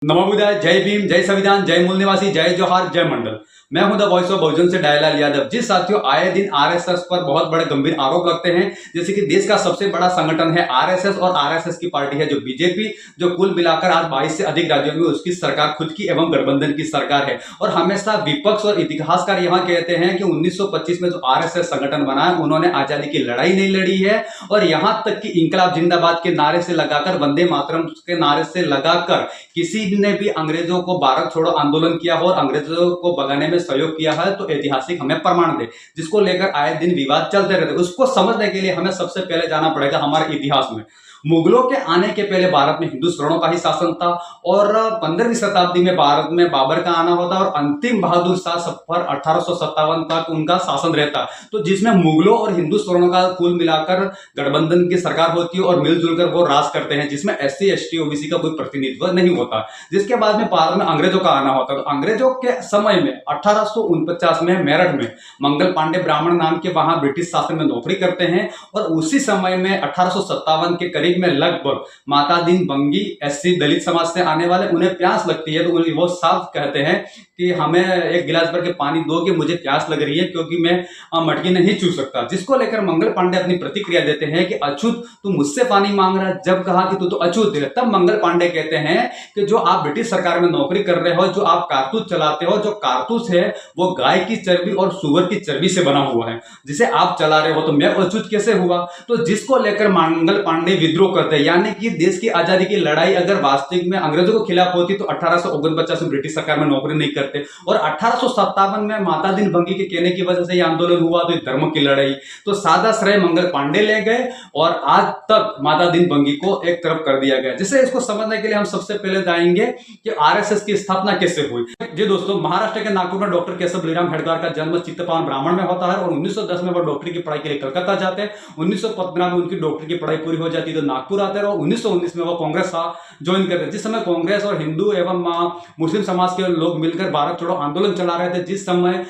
नमो बुद्धाय, जय भीम, जय संविधान, जय मूल निवासी, जय जोहार, जय मंडल। मैं हूं द वॉइस ऑफ बहुजन से डायलाल यादव। जिस साथियों आए दिन आरएसएस पर बहुत बड़े गंभीर आरोप लगते हैं, जैसे कि देश का सबसे बड़ा संगठन है आरएसएस और आरएसएस की पार्टी है जो बीजेपी, जो कुल मिलाकर आज 22 से अधिक राज्यों में उसकी सरकार खुद की एवं गठबंधन की सरकार है। और हमेशा विपक्ष और इतिहासकार यहाँ कहते हैं कि 1925 में जो आरएसएस संगठन बना है उन्होंने आजादी की लड़ाई नहीं लड़ी है, और यहां तक कि इंकलाब जिंदाबाद के नारे से लगाकर, वंदे मातरम के नारे से लगाकर किसी ने भी अंग्रेजों को भारत छोड़ो आंदोलन किया हो और अंग्रेजों को भगाने में सहयोग किया है तो ऐतिहासिक हमें प्रमाण दे, जिसको लेकर आए दिन विवाद चलते रहते। उसको समझने के लिए हमें सबसे पहले जाना पड़ेगा हमारे इतिहास में। मुगलों के आने के पहले भारत में हिंदू स्वरणों का ही शासन था, और 15वीं शताब्दी में भारत में बाबर का आना होता और अंतिम बहादुर शाह सफर 1857 तक उनका शासन रहता, तो जिसमें मुगलों और हिंदू स्वरणों का कुल मिलाकर गठबंधन की सरकार होती है और मिलजुल कर वो राज करते हैं, जिसमें SC ST OBC का कोई प्रतिनिधित्व नहीं होता। जिसके बाद में भारत में अंग्रेजों का आना होता, तो अंग्रेजों के समय में 1849 में मेरठ में मंगल पांडे ब्राह्मण नाम के वहां ब्रिटिश शासन में नौकरी करते हैं, और उसी समय में 1857 के करीब में लगभग माता दीन बंगी SC दलित समाज से आने वाले, उन्हें प्यास लगती है तो वो साफ कहते हैं कि हमें एक गिलास भर के पानी दो कि मुझे प्यास लग रही है, क्योंकि मैं मटकी नहीं चू सकता। जिसको लेकर मंगल पांडे अपनी प्रतिक्रिया देते हैं कि अछूत तू मुझसे पानी मांग रहा है। जब कहा कि तू तो अछूत है, तब मंगल पांडे कहते हैं कि जो आप ब्रिटिश सरकार में नौकरी कर रहे हो, जो आप कारतूस चलाते हो, जो कारतूस है वो गाय की चर्बी और सुअर की चर्बी से बना हुआ है, जिसे आप चला रहे हो, तो मैं अछूत कैसे हुआ। तो जिसको लेकर मंगल पांडे विद्रोह करते हैं, यानी कि देश की आजादी की लड़ाई अगर वास्तविक में अंग्रेजों के खिलाफ होती तो 1849 में ब्रिटिश सरकार में नौकरी नहीं करते, और 1857 में माता दीन बंगी के कहने की वजह से यह आंदोलन हुआ, तो धर्म की लड़ाई। तो सादा श्रेय मंगल पांडे ले गए और आज तक माता दीन बंगी को एक तरफ कर दिया गया। जिसे इसको समझने के लिए हम सबसे पहले जाएंगे कि आरएसएस की स्थापना कैसे हुई। जी दोस्तों, महाराष्ट्र के नागपुर में डॉक्टर केशव बलिराम हेडगार का जन्म चित्तपावन ब्राह्मण में होता है, और 1910 में वो डॉक्टरी की पढ़ाई के लिए कलकत्ता जाते हैं। 1915 में उनकी डॉक्टरी की पढ़ाई पूरी हो जाती है तो नागपुर आते हैं, और 1919 में वो कांग्रेस ज्वाइन करते हैं। जिस समय कांग्रेस और हिंदू एवं मुस्लिम समाज के लोग मिलकर भारत छोड़ो आंदोलन चला रहे थे, जिस समय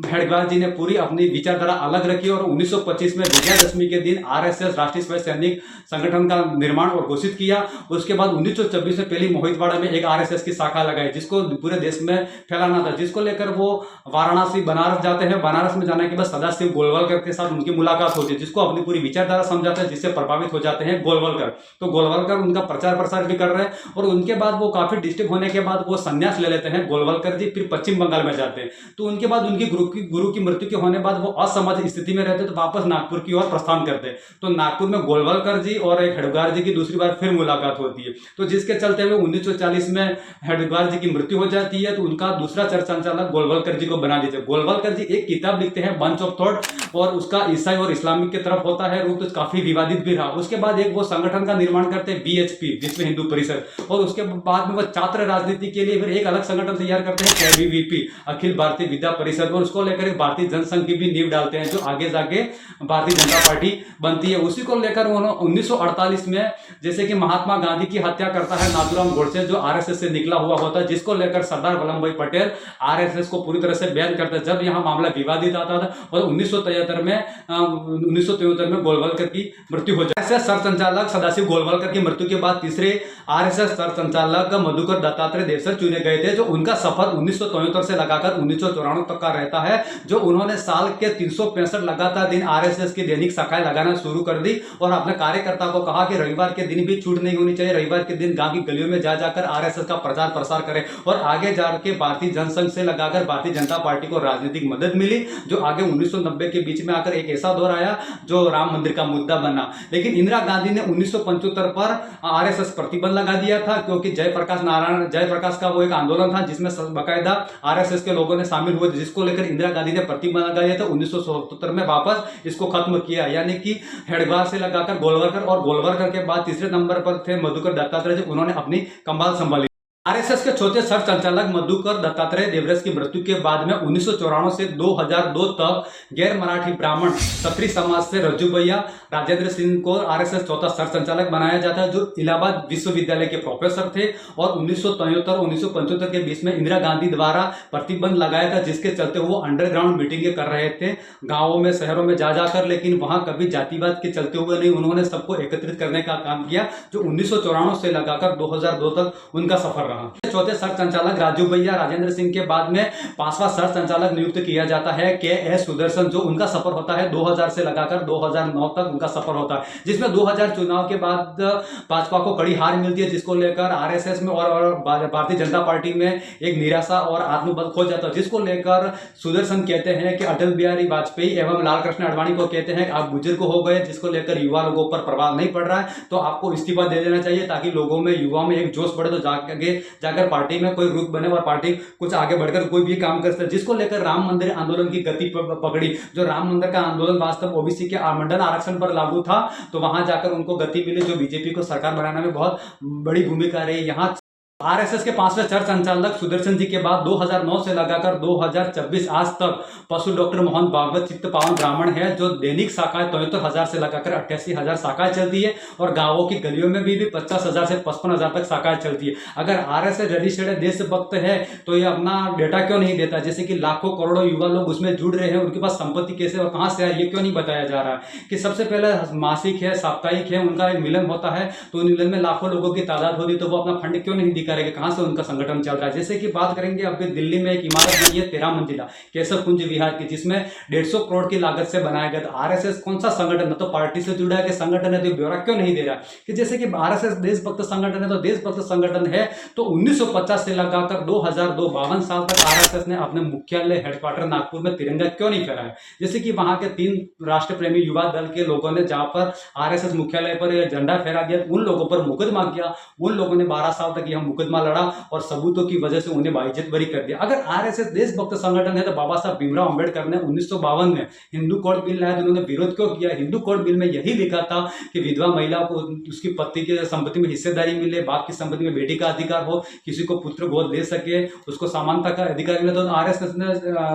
हेडगार जी ने पूरी अपनी विचारधारा अलग रखी, और 1925 में विजयादशमी के दिन आरएसएस राष्ट्रीय स्वयं सैनिक संगठन का निर्माण और घोषित किया। उसके बाद 1926 में पहली मोहितवाड़ा में एक आरएसएस की शाखा लगाई, जिसको पूरे देश में फैलाना था, जिसको लेकर वो वाराणसी बनारस जाते हैं। बनारस में जाने के बाद सदाशिव गोलवलकर के साथ उनकी मुलाकात होती है, जिसको अपनी पूरी विचारधारा समझाते हैं, जिससे प्रभावित हो जाते हैं गोलवलकर। तो गोलवलकर उनका प्रचार प्रसार भी कर रहे हैं, और उनके बाद वो काफी डिस्ट्रिक्ट होने के बाद वो संन्यास ले लेते हैं गोलवलकर जी, फिर पश्चिम बंगाल में जाते हैं। तो उनके बाद उनकी गुरु की मृत्यु के होने बाद वो असमझ स्थिति में रहते, तो वापस नागपुर की ओर प्रस्थान करते हैं। तो नागपुर में गोलवलकर जी और एक हेडगार जी की दूसरी बार फिर मुलाकात होती है, तो जिसके चलते हुए 1940 में हेडगार जी की मृत्यु हो जाती है, तो उनका दूसरा चर्चा संचालक गोलवलकर जी को बना दीजिए। गोलवलकर जी एक किताब लिखते हैं बंच ऑफ थॉट, और उसका ईसाई और इस्लामिक की तरफ होता है रूप, तो काफी विवादित भी रहा। उसके बाद एक वो संगठन का निर्माण करते हैं BHP, विश्व हिंदू परिषद, और उसके बाद में वो छात्र राजनीति के लिए फिर एक अलग संगठन तैयार करते हैं ABVP, अखिल भारतीय विद्या परिषद, और उसको लेकर एक भारतीय जनसंघ की भी नींव डालते हैं, जो आगे जाके भारतीय जनता पार्टी बनती है। उसी को लेकर उन्होंने 1948 में जैसे कि महात्मा गांधी की हत्या करता है नाथूराम गोडसे, जो आरएसएस से निकला हुआ होता है, जिसको लेकर सरदार वल्लभ भाई पटेल आरएसएस को पूरी तरह से बैन करते हैं, जब यहाँ मामला विवादित आता था। और 1973 में गोलवलकर की मृत्यु हो जाए। सर संचालक सदाशिव गोलवलकर की मृत्यु के बाद तीसरे आरएसएस सर संचालक मधुकर दत्तात्रेय देवसर चुने गए थे, जो उनका सफर 1973 से लगाकर 1994 तक का रहता है, जो उन्होंने साल के 365 लगातार दिन आरएसएस की दैनिक शाखाएं लगाना शुरू कर दी, और अपने कार्यकर्ता को कहा कि रविवार के दिन भी छूट नहीं होनी चाहिए, रविवार के दिन गांव की गलियों में जा जाकर आरएसएस का प्रचार प्रसार करें। और आगे जाकर भारतीय जनसंघ से लगाकर भारतीय जनता पार्टी को राजनीतिक मदद मिली, जो आगे 1990 के बीच में आकर एक ऐसा दौर आया जो राम मंदिर का मुद्दा बना। लेकिन इंदिरा गांधी ने 1975 पर आरएसएस प्रतिबंध लगा दिया था, क्योंकि जयप्रकाश का वो एक आंदोलन था जिसमें बाकायदा आरएसएस के लोगों ने शामिल हुए, जिसको लेकर इंदिरा गांधी ने प्रतिबंध लगा दिया था। 1977 में वापस इसको खत्म किया, यानी कि हेडगार से लगाकर गोलवलकर, और गोलवलकर के बाद तीसरे नंबर पर थे मधुकर दत्तात्रेय, जो उन्होंने अपनी कमाल संभाली। आरएसएस के चौथे सर संचालक मधुकर दत्तात्रेय देवरस की मृत्यु के बाद में 1994 से 2002 तक गैर मराठी ब्राह्मण क्षत्रिय समाज से रज्जू भैया राजेंद्र सिंह को आरएसएस चौथा सर संचालक बनाया जाता है, जो इलाहाबाद विश्वविद्यालय के प्रोफेसर थे। और 1973 और 1975 के बीच में इंदिरा गांधी द्वारा प्रतिबंध लगाया था, जिसके चलते वो अंडरग्राउंड मीटिंगें कर रहे थे गांवों में, शहरों में जा जाकर, लेकिन वहां कभी जातिवाद के चलते हुए नहीं, उन्होंने सबको एकत्रित करने का काम किया, जो 1994 से लगाकर 2002 तक उनका सफर रहा। चौथे सर संचालक राजू भैया राजेंद्र सिंह के बाद में 5वां सर संचालक नियुक्त किया जाता है के.एस. सुदर्शन, जो उनका सफर होता है 2000 से लगाकर 2009 तक उनका सफर होता है, जिसमें 2000 चुनाव के बाद भाजपा को कड़ी हार मिलती है, जिसको लेकर आरएसएस में और भारतीय जनता पार्टी में एक निराशा और आत्मबल खो जाता है, जिसको लेकर सुदर्शन कहते हैं कि अटल बिहारी वाजपेयी एवं लाल कृष्ण आडवाणी को कहते हैं आप बुजुर्ग हो गए, जिसको लेकर युवा लोगों पर प्रभाव नहीं पड़ रहा है, तो आपको इस्तीफा दे देना चाहिए ताकि लोगों में युवा में एक जोश बढ़े, तो आगे जाकर पार्टी में कोई रुख बने और पार्टी कुछ आगे बढ़कर कोई भी काम कर सकते, जिसको लेकर राम मंदिर आंदोलन की गति पकड़ी। जो राम मंदिर का आंदोलन वास्तव ओबीसी के मंडल आरक्षण पर लागू था, तो वहां जाकर उनको गति मिली, जो बीजेपी को सरकार बनाने में बहुत बड़ी भूमिका रही। यहाँ आरएसएस के 5वें सर संचालक सुदर्शन जी के बाद 2009 से लगाकर 2024 आज तक पशु डॉक्टर मोहन भागवत चित्त पावन ब्राह्मण है, जो दैनिक शाखाएं 73,000 से लगाकर 88,000 शाखाएं चलती है और गांवों की गलियों में भी 50,000 से 55,000 तक शाखाएं चलती है। अगर आरएसएस रजिस्टर्ड देशभक्त है तो ये अपना डेटा क्यों नहीं देता, जैसे कि लाखों करोड़ों युवा लोग उसमें जुड़ रहे हैं, उनके पास संपत्ति कैसे और कहां से है ये क्यों नहीं बताया जा रहा है। कि सबसे पहले मासिक है, साप्ताहिक है, उनका एक मिलन होता है, तो मिलन में लाखों लोगों की तादाद होती, तो वो अपना फंड क्यों नहीं दिखा रहे, कहां से उनका संगठन चल रहा है। जैसे कि बात करेंगे अभी दिल्ली में एक इमारत बनी है 13 मंजिला केशव कुंज विहार की, जिसमें 150 करोड़ की लागत से बनाया गया। आरएसएस कौन सा संगठन है, तो पार्टी से जुड़ा है कि संगठन है, तो ब्यौरा क्यों नहीं दे रहा कि जैसे कि आरएसएस देशभक्त संगठन है, तो देशभक्त संगठन है तो 1950 से लगाकर 2002 52 साल तक आरएसएस ने अपने मुख्यालय हेडक्वार्टर नागपुर में तिरंगा क्यों नहीं फहराया। जैसे कि वहां के 3 राष्ट्र प्रेमी युवा दल के लोगों ने जहां पर आरएसएस मुख्यालय पर झंडा फहरा दिया, उन लोगों पर मुकदमा किया, उन लोगों ने 12 साल तक यह मुकदमा लड़ा और सबूतों की वजह से उन्हें बाइज्जत बरी कर दिया। अगर आरएसएस देशभक्त संगठन है तो बाबा साहब भीमराव अंबेडकर ने 1952 में हिंदू कोड बिल लाया, उन्होंने विरोध क्यों किया। हिंदू कोड बिल में यही लिखा था कि विधवा महिला को उसकी पति की संपत्ति में हिस्सेदारी मिले, बाप की संपत्ति में बेटी का अधिकार हो, किसी को पुत्र गोद दे सके, उसको समानता का अधिकार मिले। तो आरएसएस ने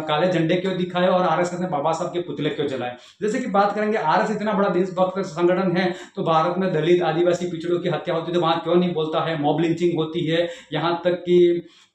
काले झंडे क्यों दिखाए और आरएसएस ने बाबा साहब के पुतले क्यों जलाए। जैसे कि बात करेंगे आरएसएस इतना बड़ा देशभक्त संगठन है, तो भारत में दलित आदिवासी पिछड़ों की हत्या होती है तो वहां क्यों नहीं बोलता है। मॉब लिंचिंग होती है, यहाँ तक कि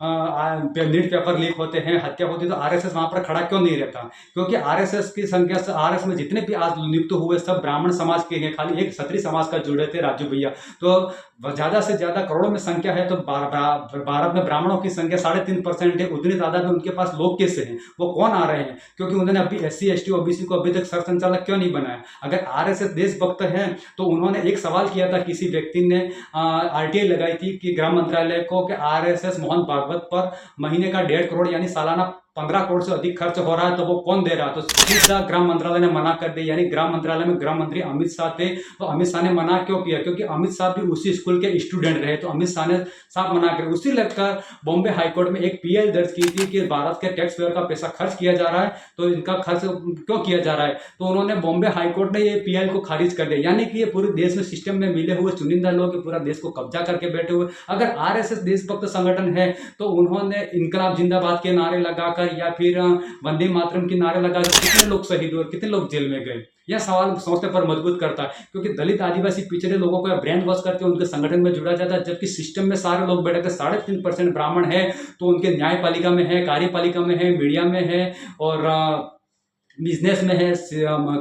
लीड पेपर लीक होते हैं, हत्या होती है, तो आरएसएस वहां पर खड़ा क्यों नहीं रहता। क्योंकि आरएसएस की संख्या से आरएसएस में जितने भी आज नियुक्त हुए सब ब्राह्मण समाज के हैं, खाली एक क्षत्रिय समाज का जुड़े थे राजू भैया। तो ज्यादा से ज्यादा करोड़ों में संख्या है, तो भारत में ब्राह्मणों की संख्या 3.5% है, उतनी तादाद में उनके पास लोग कैसे हैं, वो कौन आ रहे हैं। क्योंकि उन्होंने अभी एससी एसटी ओबीसी को अभी तक सर संचालक क्यों नहीं बनाया। अगर आरएसएस देशभक्त है तो उन्होंने एक सवाल किया था, किसी व्यक्ति ने आरटीआई लगाई थी कि गृह मंत्रालय को कि आरएसएस मोहन भागवत पर महीने का 1.5 करोड़ यानी सालाना 15 करोड़ से अधिक खर्च हो रहा है, तो वो कौन दे रहा है। तो सीधा गृह मंत्रालय ने मना कर दिया, यानी गृह मंत्रालय में गृह मंत्री अमित शाह थे, तो अमित शाह ने मना क्यों किया, क्योंकि अमित शाह भी उसी स्कूल के स्टूडेंट रहे, तो अमित शाह ने साफ मना कर। उसी लेकर बॉम्बे हाईकोर्ट में एक पीएल दर्ज की थी कि भारत के टैक्स पेयर का पैसा खर्च किया जा रहा है, तो इनका खर्च क्यों किया जा रहा है। तो उन्होंने बॉम्बे हाईकोर्ट ने ये पीएल को खारिज कर दिया, यानी कि ये पूरे देश में सिस्टम में मिले हुए चुनिंदा लोग पूरा देश को कब्जा करके बैठे हुए। अगर आरएसएस देशभक्त संगठन है तो उन्होंने इनकलाब जिंदाबाद के नारे लगाकर या फिर वंदे मातरम की नारे लगाकर कितने लोग शहीद हुए, कितने लोग जेल में गए। यह सवाल सोचने पर मजबूत करता है, क्योंकि दलित आदिवासी पिछड़े लोगों को ब्रेन वॉश करके उनके संगठन में जुड़ा जाता है, जबकि सिस्टम में सारे लोग बैठे थे। 3.5% ब्राह्मण है, तो उनके न्यायपालिका में है, कार्यपालिका में है, मीडिया में है और बिजनेस में है,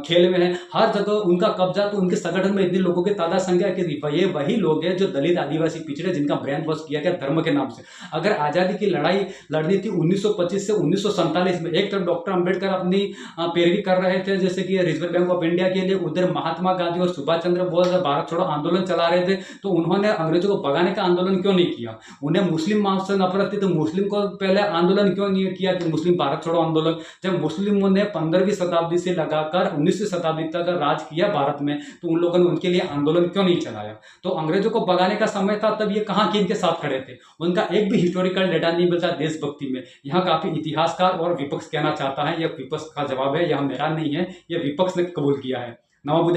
खेल में है, हर जगह उनका कब्जा। तो उनके संगठन में इतने लोगों की तादाद संख्या कि ये वही लोग हैं जो दलित आदिवासी पिछड़े, जिनका ब्रेन वॉश किया गया धर्म के नाम से। अगर आज़ादी की लड़ाई लड़नी थी 1925 से 1947 में, एक तरफ डॉक्टर अंबेडकर अपनी पैरवी कर रहे थे, जैसे कि रिजर्व बैंक ऑफ इंडिया के लिए, उधर महात्मा गांधी और सुभाष चंद्र बोस भारत छोड़ो आंदोलन चला रहे थे, तो उन्होंने अंग्रेजों को भगाने का आंदोलन क्यों नहीं किया। उन्हें मुस्लिम मांस से नफरत थी, तो मुस्लिम को पहले आंदोलन क्यों नहीं किया कि मुस्लिम भारत छोड़ो आंदोलन। जब मुस्लिमों ने 15वीं शताब्दी से लगाकर 19वीं शताब्दी तक राज किया भारत में, तो उन लोगों ने उनके लिए आंदोलन क्यों नहीं चलाया। तो अंग्रेजों को भगाने का समय था, तब ये कहां के इनके साथ खड़े थे। उनका एक भी हिस्टोरिकल डेटा नहीं मिलता देशभक्ति में। यहाँ काफी इतिहासकार और विपक्ष कहना चाहता है, यह विपक्ष का जवाब है, यह मेरा नहीं है, यह विपक्ष ने कबूल किया है। नवाबुद्दीन